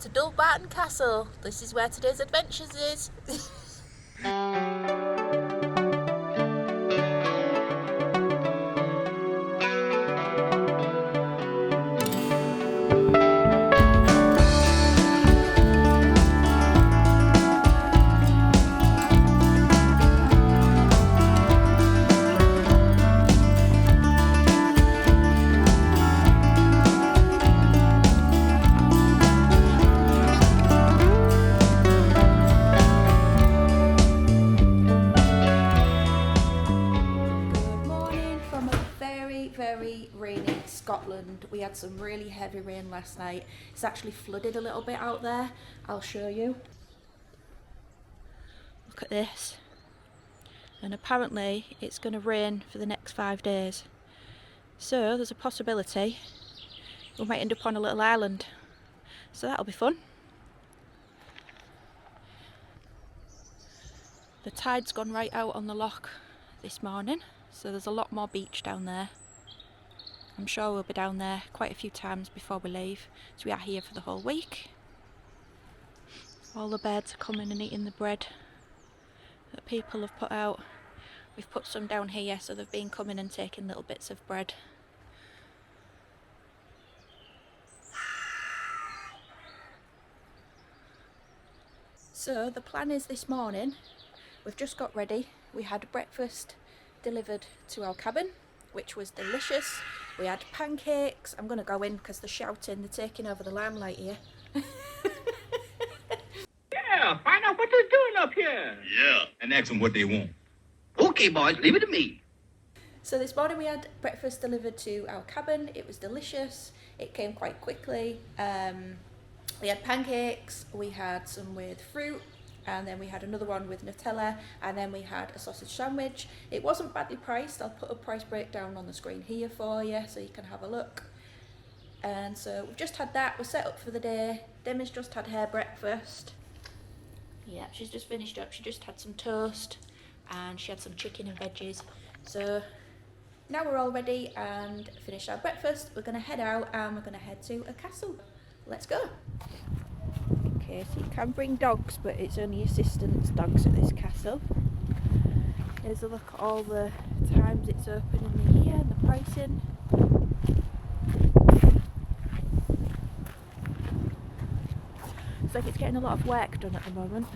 to Dumbarton Castle. This is where today's adventures is. Very rainy Scotland. We had some really heavy rain last night. It's actually flooded a little bit out there. I'll show you. Look at this. And apparently it's going to rain for the next 5 days. So there's a possibility we might end up on a little island. So that'll be fun. The tide's gone right out on the loch this morning. So there's a lot more beach down there. I'm sure we'll be down there quite a few times before we leave, so we are here for the whole week. All the birds are coming and eating the bread that people have put out. We've put some down here, so they've been coming and taking little bits of bread. So the plan is this morning, we've just got ready. We had breakfast delivered to our cabin, which was delicious. We had pancakes. I'm going to go in because they're shouting, they're taking over the limelight here. Yeah, find out what they're doing up here. Yeah, and ask them what they want. Okay, boys, leave it to me. So this morning we had breakfast delivered to our cabin. It was delicious. It came quite quickly. We had pancakes, we had some with fruit, and then we had another one with Nutella, and then we had a sausage sandwich. It wasn't badly priced. I'll put a price breakdown on the screen here for you so you can have a look. And so we've just had that. We're set up for the day. Demi's just had her breakfast. Yeah, she's just finished up. She just had some toast and she had some chicken and veggies. So now we're all ready and finished our breakfast. We're going to head out and we're going to head to a castle. Let's go. Okay, so you can bring dogs, but it's only assistance dogs at this castle. Here's a look at all the times it's open in the year and the pricing. Looks like it's getting a lot of work done at the moment.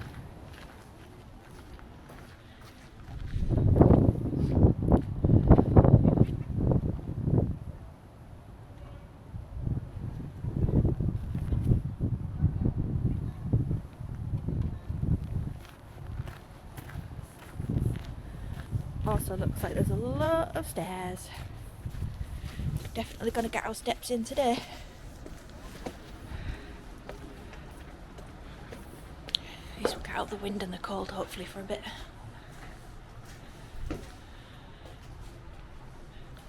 Also looks like there's a lot of stairs. Definitely going to get our steps in today. At least we'll get out the wind and the cold hopefully for a bit.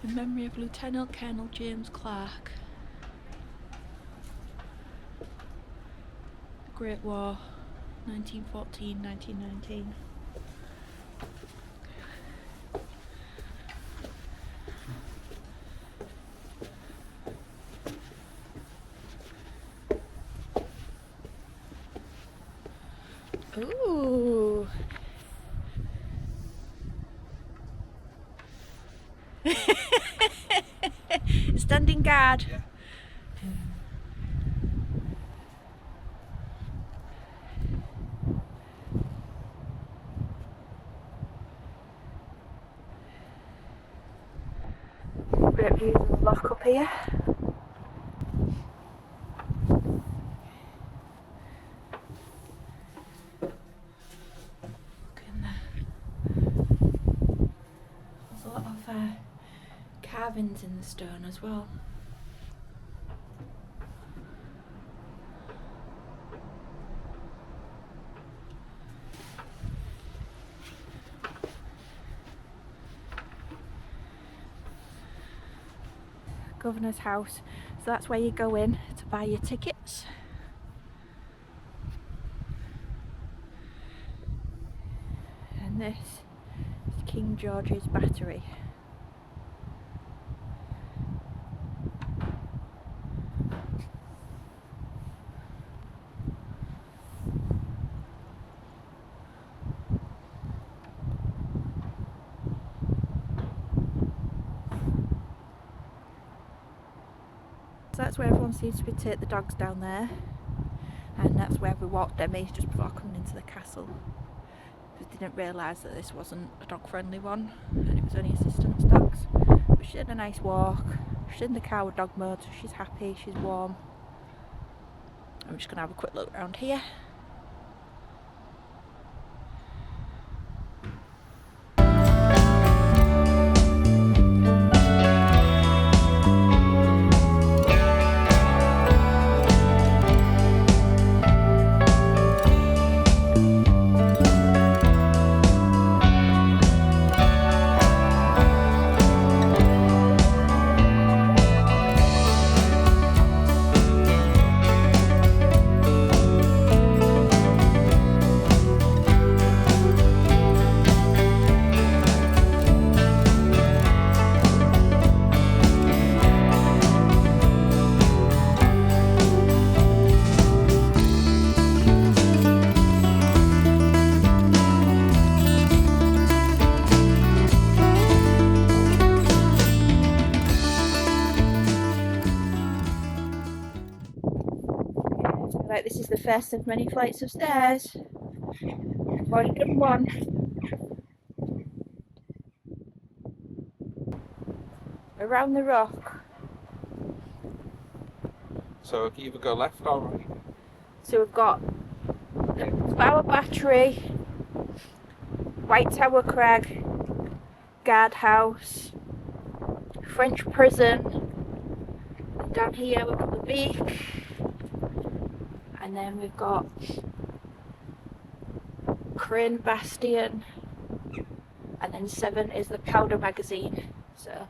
In memory of Lieutenant Colonel James Clark. The Great War, 1914-1919. Ooh. Standing guard. Yeah. Great views of the loch up here. Carvings in the stone as well. Governor's house, so that's where you go in to buy your tickets. And this is King George's Battery. So that's where everyone seems to be taking the dogs down there, and that's where we walked Demi just before coming into the castle. We didn't realise that this wasn't a dog friendly one and it was only assistance dogs. But she had a nice walk. She's in the car with dog mode, so she's happy, she's warm. I'm just going to have a quick look around here. Right, this is the first of many flights of stairs. I've already done one. Around the rock. So we can either go left or right. So we've got Bower Battery, White Tower Crag, Guardhouse, French Prison. Down here we've got the Beak. And then we've got Crane Bastion, and then 7 is the Powder Magazine. So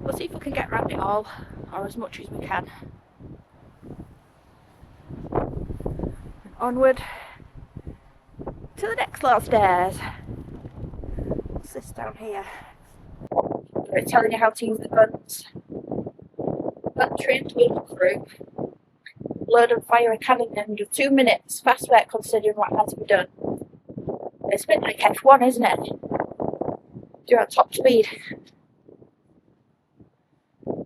we'll see if we can get around it all, or as much as we can. And onward to the next lot of stairs. What's this down here? It's telling you how to use the guns. Trained to crew. Load and fire a cannon in under 2 minutes. Fast work considering what had to be done. It's a bit like F1, isn't it? You're at top speed. Well,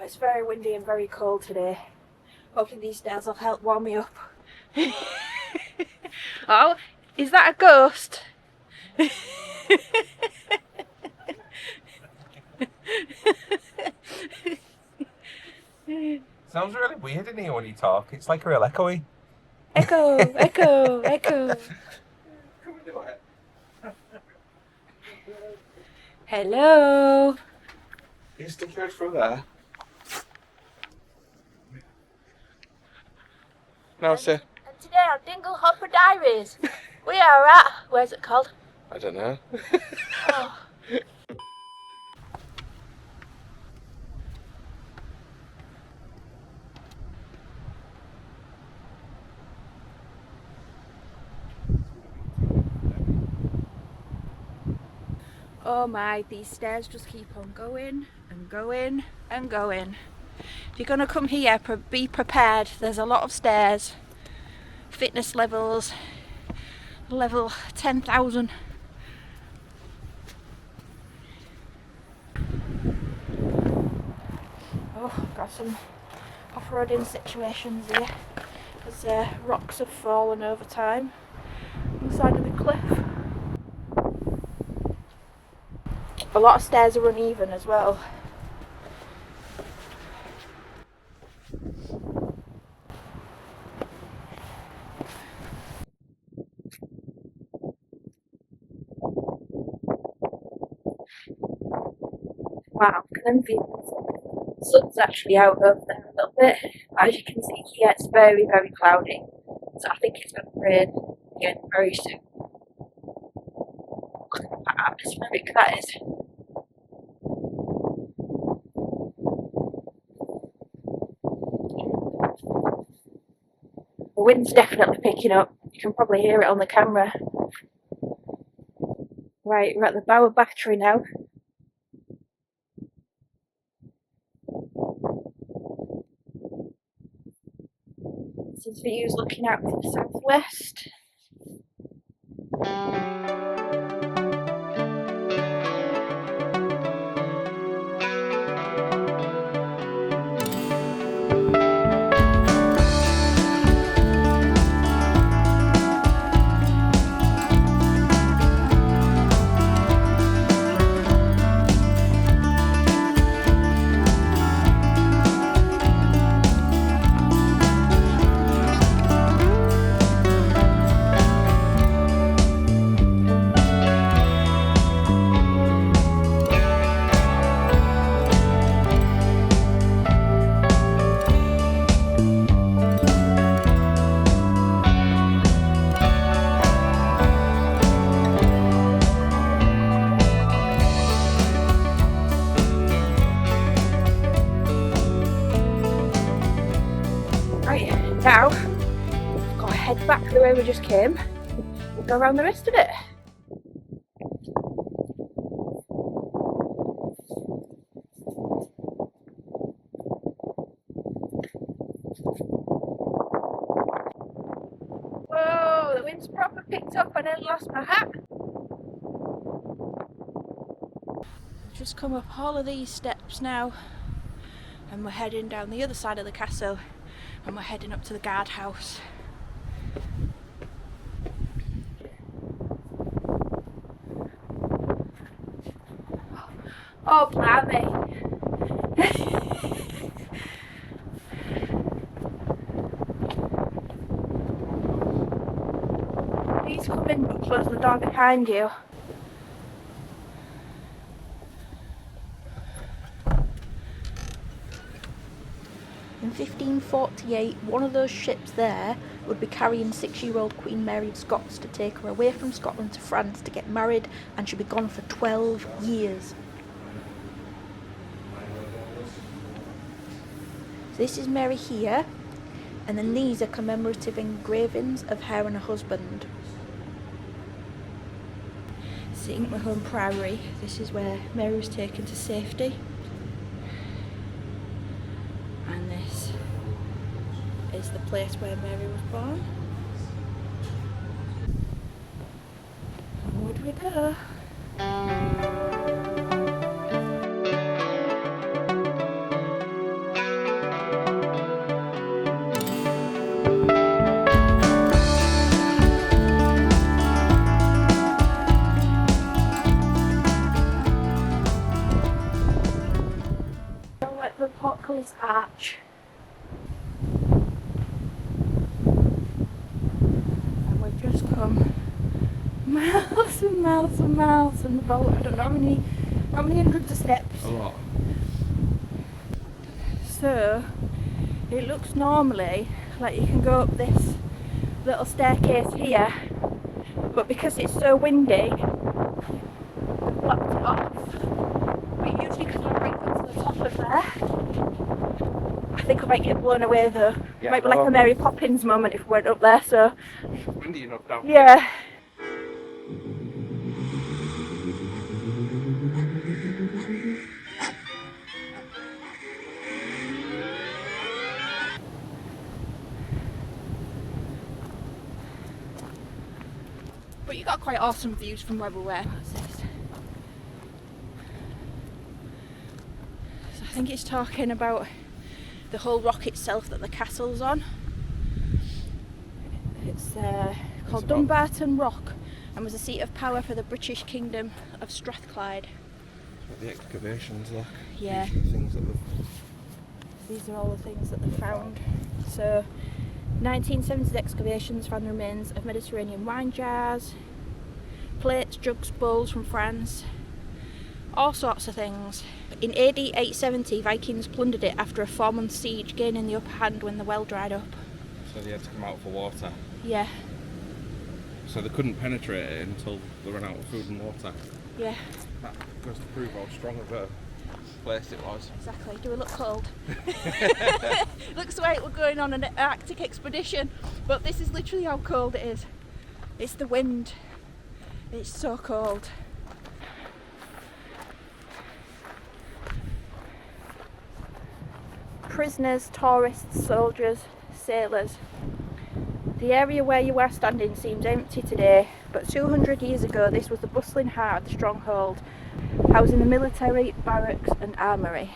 it's very windy and very cold today. Hopefully these stairs will help warm me up. Oh, is that a ghost? Sounds really weird in here when you talk. It's like real echoey. Echo, echo, echo. Can we do it? Hello. You stick your head through there. Now, sir. And today on Dingle Hopper Diaries, we are at, where's it called? I don't know. Oh. Oh my, these stairs just keep on going and going and going. If you're going to come here, be prepared. There's a lot of stairs. Fitness levels, level 10,000. Oh, got some off-roading situations here. As rocks have fallen over time on the side of the cliff. A lot of stairs are uneven as well. Wow, can the sun's actually out over there a little bit. As you can see here, it's very, very cloudy. So I think it's going to rain again very soon. Look at how atmospheric that is. The wind's definitely picking up. You can probably hear it on the camera. Right, we're at the Bower Battery now. This is views looking out to the southwest. we just came. We'll go around the rest of it. Whoa, the wind's proper picked up and I lost my hat. We've just come up all of these steps now and we're heading down the other side of the castle and we're heading up to the guardhouse. Oh, blimey. Please come in, but close the door behind you. In 1548, one of those ships there would be carrying 6-year-old Queen Mary of Scots to take her away from Scotland to France to get married, and she'd be gone for 12 years. So this is Mary here, and then these are commemorative engravings of her and her husband. Sitting at my home priory, this is where Mary was taken to safety. And this is the place where Mary was born. Would we go? Like the portcullis arch. And we've just come miles and miles and miles and about I don't know how many hundreds of steps. A lot. So it looks normally like you can go up this little staircase here, but because it's so windy, they've blocked it off. But usually because I bring up to the top of there, I think I might get blown away though. Yeah, Might be like a Mary Poppins moment if we went up there, so Windy enough down. yeah. But you got quite awesome views from where we were. What's this? So I think it's talking about the whole rock itself that the castle's on. It's called Dumbarton Rock and was a seat of power for the British Kingdom of Strathclyde. The excavations, look. Yeah. These are the things that These are all the things that they found. So 1970s excavations found the remains of Mediterranean wine jars, plates, jugs, bowls from France, all sorts of things. In AD 870, Vikings plundered it after a 4-month siege, gaining the upper hand when the well dried up. so they had to come out for water. Yeah, So they couldn't penetrate it until they ran out of food and water. yeah, That goes to prove how strong of a place it was. exactly. Do we look cold? Looks like we're going on an Arctic expedition, but this is literally how cold it is. It's the wind. It's so cold. Prisoners, tourists, soldiers, sailors. The area where you are standing seems empty today, but 200 years ago this was the bustling heart of the stronghold, housing the military, barracks and armoury.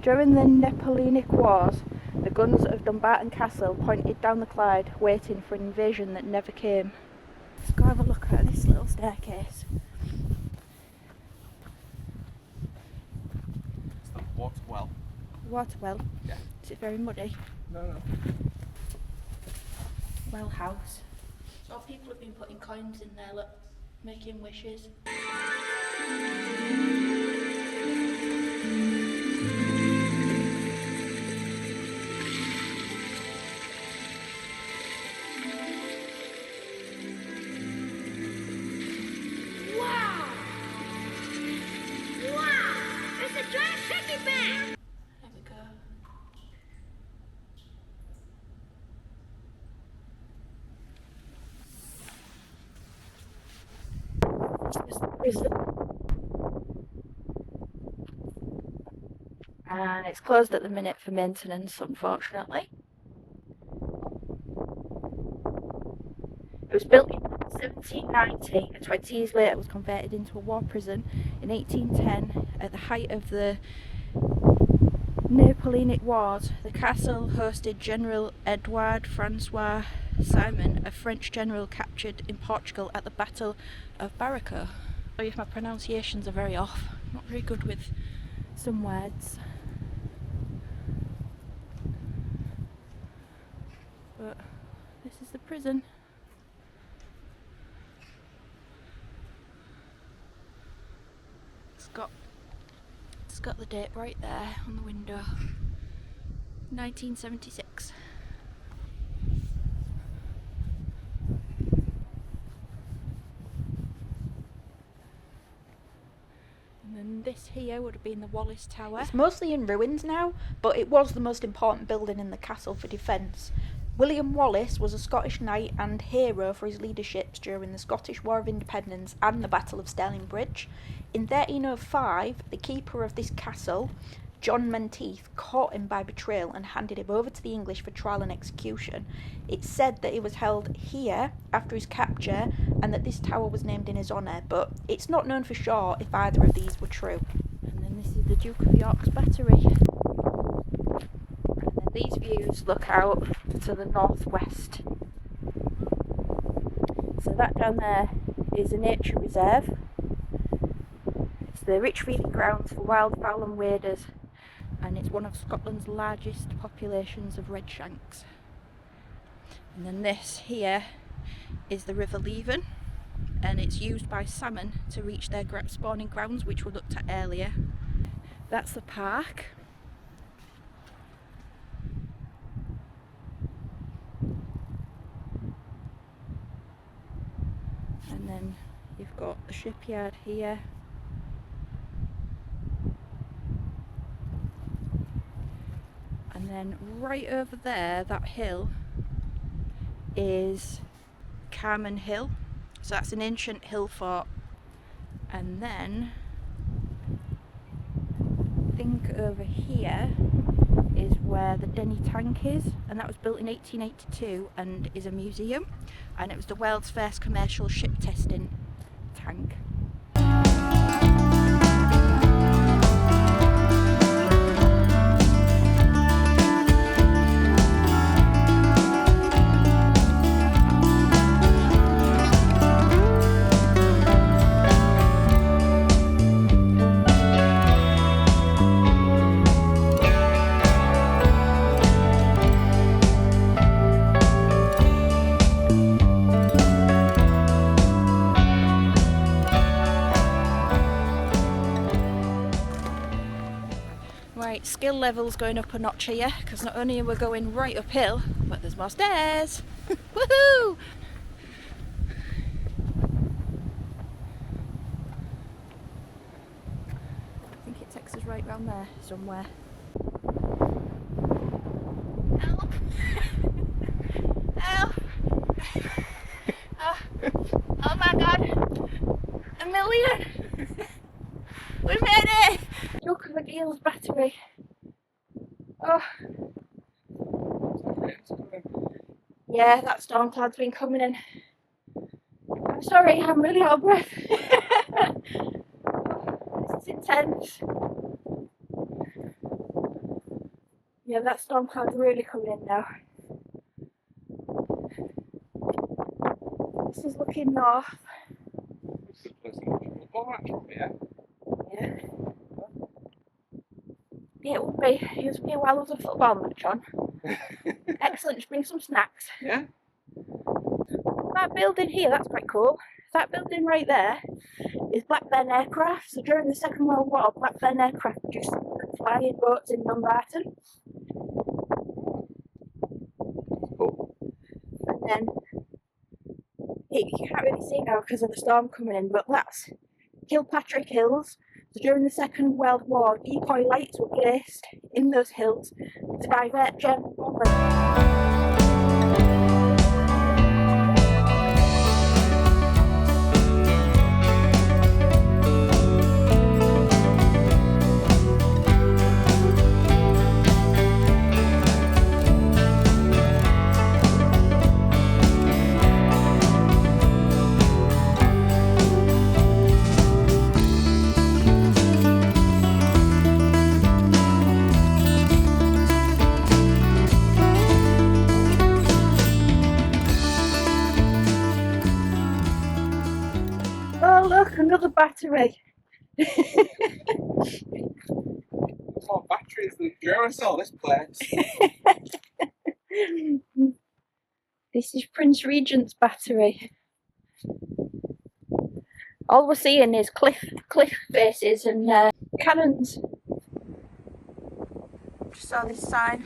During the Napoleonic Wars, the guns of Dumbarton Castle pointed down the Clyde, waiting for an invasion that never came. Let's go have a look at this little staircase. It's the water well. Water well. Yeah. Is it very muddy? No. Well house. So people have been putting coins in there, look, making wishes. Wow! Wow! prison. And it's closed at the minute for maintenance, unfortunately. It was built in 1790 and 20 years later it was converted into a war prison in 1810 at the height of the Napoleonic Wars. The castle hosted General Edouard Francois Simon, a French general captured in Portugal at the Battle of Barraco. Sorry if my pronunciations are very off, I'm not very good with some words. But this is the prison. It's got the date right there on the window. 1976. And then this here would have been the Wallace Tower. It's mostly in ruins now, but it was the most important building in the castle for defence. William Wallace was a Scottish knight and hero for his leadership during the Scottish War of Independence and the Battle of Stirling Bridge. In 1305, the keeper of this castle, John Menteith, caught him by betrayal and handed him over to the English for trial and execution. It's said that he was held here after his capture and that this tower was named in his honour, but it's not known for sure if either of these were true. And then this is the Duke of York's Battery. And then these views look out to the northwest. So that down there is a nature reserve. It's the rich feeding grounds for wildfowl and waders, and it's one of Scotland's largest populations of redshanks. And then this here is the River Leianne, and it's used by salmon to reach their spawning grounds, which we looked at earlier. That's the park. And then you've got the shipyard here. And then right over there, that hill is Carman Hill. So that's an ancient hill fort. And then I think over here is where the Denny tank is, and that was built in 1882 and is a museum, and it was the world's first commercial ship testing tank. Right, skill level's going up a notch here, because not only are we going right uphill, but there's more stairs! Woohoo! I think it takes us right round there somewhere. Help! Help! Oh my god! A million! We made it! Look at Argyll's Battery. Oh. Yeah, that storm cloud's been coming in. I'm sorry, I'm really out of breath. This is intense. Yeah, that storm cloud's really coming in now. This is looking north. Yeah. Yeah, it would be. It would be while there was a football match on. Excellent, just bring some snacks. Yeah. That building here, that's quite cool. That building right there is Blackburn Aircraft. So during the Second World War, Blackburn Aircraft produced flying boats in Dumbarton. Cool. And then, you can't really see now because of the storm coming in, but that's Kilpatrick Hills. So during the Second World War, decoy lights were placed in those hills to divert German bombers. battery. More batteries than Duracell, this place. This is Prince Regent's battery. All we're seeing is cliff faces and cannons. Just saw this sign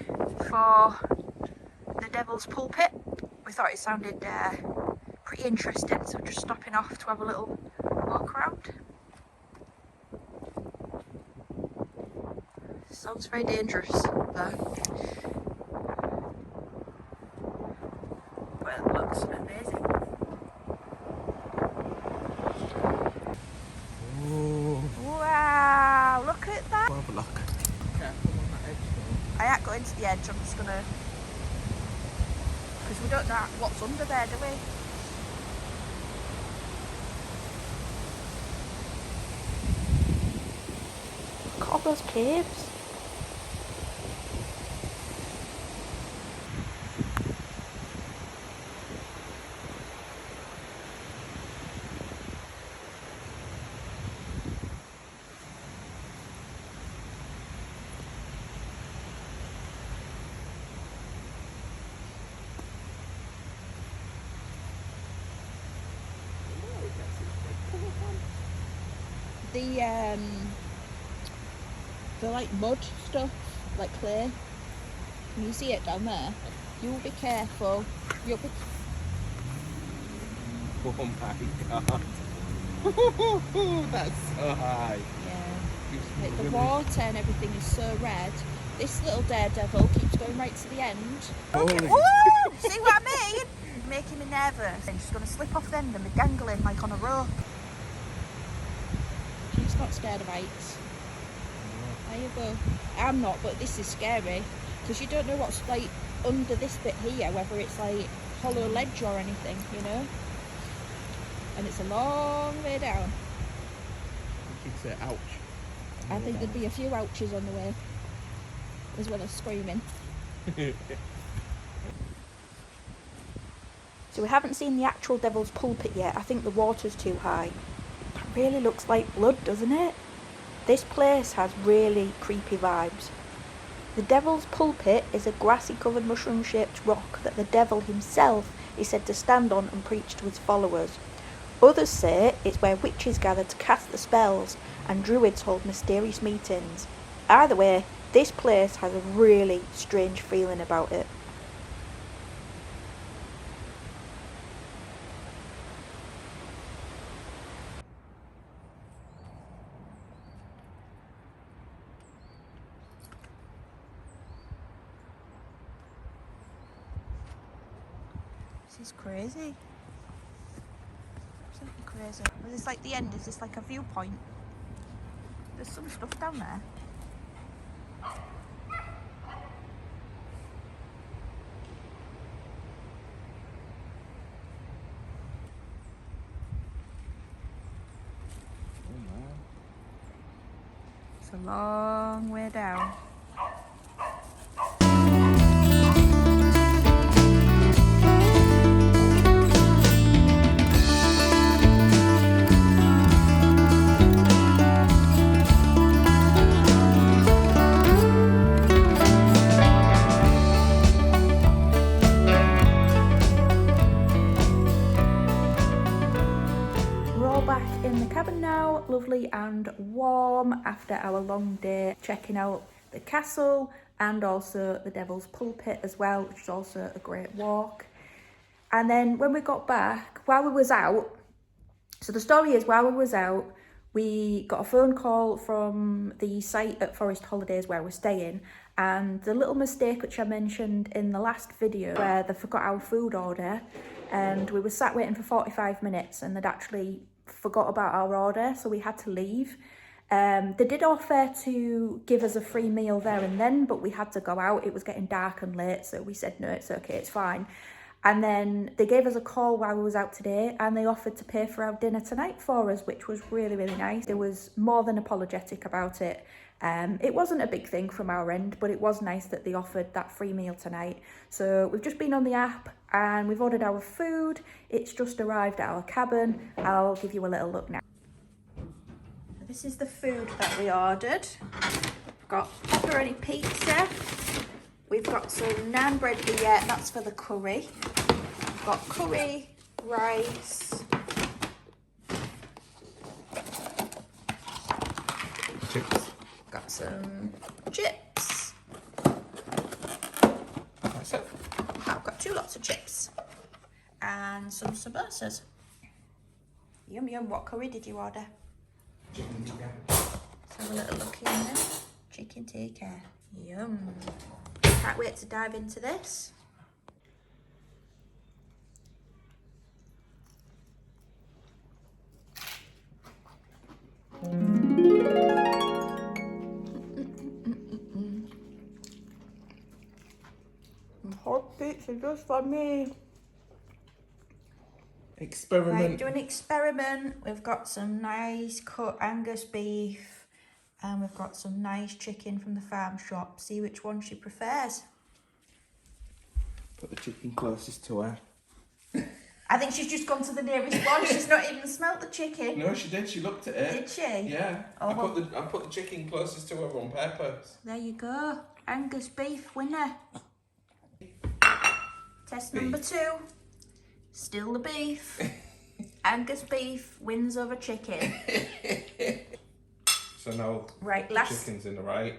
for the Devil's Pulpit. We thought it sounded pretty interesting, so just stopping off to have a little walk around. Sounds very dangerous though. Well, it looks amazing. Ooh. Wow, look at that. Have a look. Careful on that edge though. I ain't going to the edge, I'm just gonna, because we don't know what's under there, do we? Look at all those caves. The like mud stuff, like clay. Can you see it down there? You'll be careful. You'll be. Oh my god. That's so high. Yeah. Like the water and everything is so red. This little daredevil keeps going right to the end. Okay. Ooh, see what I mean? Making me nervous. I'm just going to slip off the end and be dangling like on a rope. She's not scared of heights. There you go. I'm not, but this is scary because you don't know what's like under this bit here, whether it's like hollow ledge or anything, you know. And it's a long way down. You'd say ouch. I think there'd be a few ouches on the way, as well as screaming. So we haven't seen the actual Devil's Pulpit yet. I think the water's too high. That really looks like blood, doesn't it? This place has really creepy vibes. The Devil's Pulpit is a grassy covered mushroom shaped rock that the devil himself is said to stand on and preach to his followers. Others say it's where witches gather to cast the spells and druids hold mysterious meetings. Either way, this place has a really strange feeling about it. This is crazy. Absolutely crazy. Is this like the end? Is this like a viewpoint? There's some stuff down there. It's a long way down. Lovely and warm after our long day checking out the castle and also the Devil's Pulpit as well, which is also a great walk. And then when we got back, while we was out, so the story is while we was out, we got a phone call from the site at Forest Holidays where we're staying, and the little mistake which I mentioned in the last video where they forgot our food order, and we were sat waiting for 45 minutes and they'd actually forgot about our order, so we had to leave. They did offer to give us a free meal there and then, but we had to go out. It was getting dark and late, so we said no, it's okay, it's fine. And then they gave us a call while we was out today and they offered to pay for our dinner tonight for us, which was really, really nice. They was more than apologetic about it. It wasn't a big thing from our end, but it was nice that they offered that free meal tonight. So we've just been on the app and we've ordered our food. It's just arrived at our cabin. I'll give you a little look now. This is the food that we ordered. We've got pepperoni pizza. We've got some naan bread billette, that's for the curry. We've got curry, rice. Chips. Got some chips. That's it. I've got 2 lots of chips. And some samosas. Yum yum, what curry did you order? Chicken tikka. Let's have a little look in there. Chicken tikka. Yum. Can't wait to dive into this. Hot pizza just for me. Experiment. Right, do an experiment. We've got some nice cut Angus beef and we've got some nice chicken from the farm shop. See which one she prefers. Put the chicken closest to her. I think she's just gone to the nearest one. She's not even smelt the chicken. No, she did. She looked at it. Did she? Yeah. Oh, I put the chicken closest to her on purpose. There you go. Angus beef winner. Test number 2. Still the beef. Angus beef wins over chicken. So now Right, the last chicken's in the right.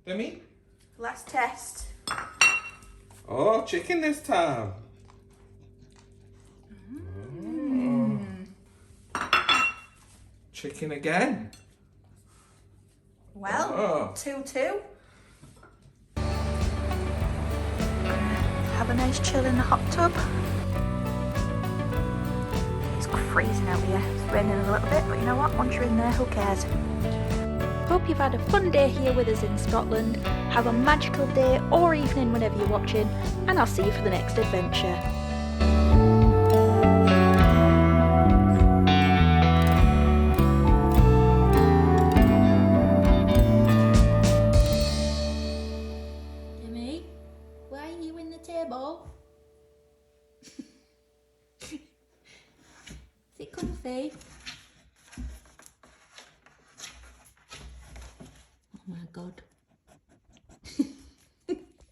Demi? last test. Oh, chicken this time. Chicken again. Well, 2-2. Have a nice chill in the hot tub. It's freezing out here. It's raining a little bit, but you know what? Once you're in there, who cares? Hope you've had a fun day here with us in Scotland. Have a magical day or evening whenever you're watching, and I'll see you for the next adventure. Jimmy, why are you in the table? Is it comfy?